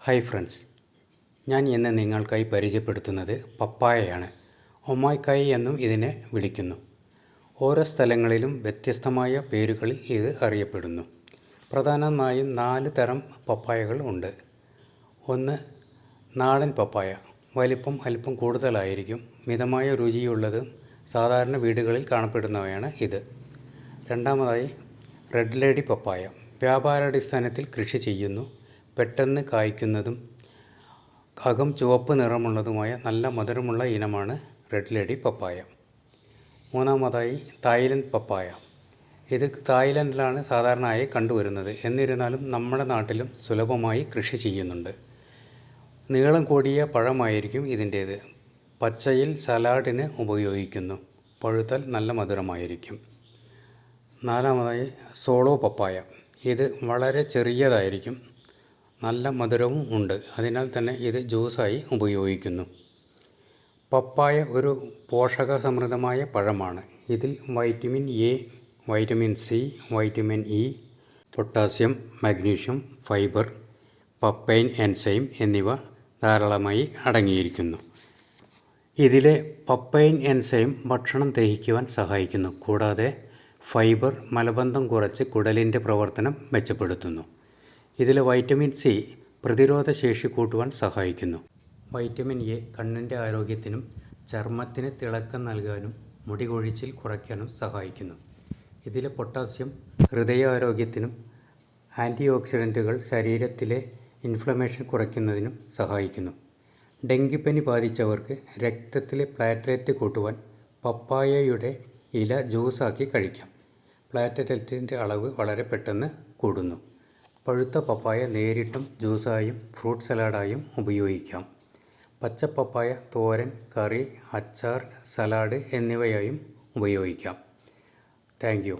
Hi friends, ഞാൻ ഇന്ന് നിങ്ങൾക്കായി പരിചയപ്പെടുത്തുന്നത് പപ്പായയാണ്. ഒമായ്ക്കായി എന്നും ഇതിനെ വിളിക്കുന്നു. ഓരോ സ്ഥലങ്ങളിലും വ്യത്യസ്തമായ പേരുകളിൽ ഇത് അറിയപ്പെടുന്നു. പ്രധാനമായും 4 തരം പപ്പായകൾ ഉണ്ട്. ഒന്ന്, നാടൻ പപ്പായ. വലിപ്പം അല്പം കൂടുതലായിരിക്കും. മിതമായ രുചിയുള്ളതും സാധാരണ വീടുകളിൽ കാണപ്പെടുന്നവയാണ് ഇത്. രണ്ടാമതായി, റെഡ് ലേഡി പപ്പായ. വ്യാപാരാടിസ്ഥാനത്തിൽ കൃഷി ചെയ്യുന്നു. പെട്ടെന്ന് കായ്ക്കുന്നതും അകം ചുവപ്പ് നിറമുള്ളതുമായ നല്ല മധുരമുള്ള ഇനമാണ് റെഡ് ലേഡി പപ്പായ. മൂന്നാമതായി, തായ്ലൻഡ് പപ്പായ. ഇത് തായ്ലൻഡിലാണ് സാധാരണയായി കണ്ടുവരുന്നത്. എന്നിരുന്നാലും നമ്മുടെ നാട്ടിലും സുലഭമായി കൃഷി ചെയ്യുന്നുണ്ട്. നീളം കൂടിയ പഴമായിരിക്കും ഇതിൻ്റേത്. പച്ചയിൽ സലാഡിന് ഉപയോഗിക്കുന്നു. പഴുത്താൽ നല്ല മധുരമായിരിക്കും. നാലാമതായി, സോളോ പപ്പായ. ഇത് വളരെ ചെറിയതായിരിക്കും. നല്ല മധുരവും ഉണ്ട്. അതിനാൽ തന്നെ ഇത് ജ്യൂസായി ഉപയോഗിക്കുന്നു. പപ്പായ ഒരു പോഷകസമൃദ്ധമായ പഴമാണ്. ഇതിൽ vitamin A, vitamin C, vitamin E, potassium, magnesium, fibre, papain enzyme എന്നിവ ധാരാളമായി അടങ്ങിയിരിക്കുന്നു. ഇതിലെ പപ്പൈൻ എൻസൈം ഭക്ഷണം ദഹിക്കുവാൻ സഹായിക്കുന്നു. കൂടാതെ ഫൈബർ മലബന്ധം കുറച്ച് കുടലിൻ്റെ പ്രവർത്തനം മെച്ചപ്പെടുത്തുന്നു. ഇതിലെ വൈറ്റമിൻ സി പ്രതിരോധശേഷി കൂട്ടുവാൻ സഹായിക്കുന്നു. വൈറ്റമിൻ എ കണ്ണിൻ്റെ ആരോഗ്യത്തിനും ചർമ്മത്തിന് തിളക്കം നൽകാനും മുടി കൊഴിച്ചിൽ കുറയ്ക്കാനും സഹായിക്കുന്നു. ഇതിലെ പൊട്ടാസ്യം ഹൃദയാരോഗ്യത്തിനും ആൻറ്റി ഓക്സിഡൻറ്റുകൾ ശരീരത്തിലെ ഇൻഫ്ലമേഷൻ കുറയ്ക്കുന്നതിനും സഹായിക്കുന്നു. ഡെങ്കിപ്പനി ബാധിച്ചവർക്ക് രക്തത്തിലെ പ്ലാറ്റ്ലെറ്റ് കൂട്ടുവാൻ പപ്പായയുടെ ഇല ജ്യൂസാക്കി കഴിക്കാം. പ്ലാറ്റ്ലെറ്റിൻ്റെ അളവ് വളരെ പെട്ടെന്ന് കൂടുന്നു. പഴുത്ത പപ്പായ നേരിട്ടും ജ്യൂസായും ഫ്രൂട്ട് സലാഡായും ഉപയോഗിക്കാം. പച്ച പപ്പായ തോരൻ, കറി, അച്ചാർ, സലാഡ് എന്നിവയായും ഉപയോഗിക്കാം. Thank you.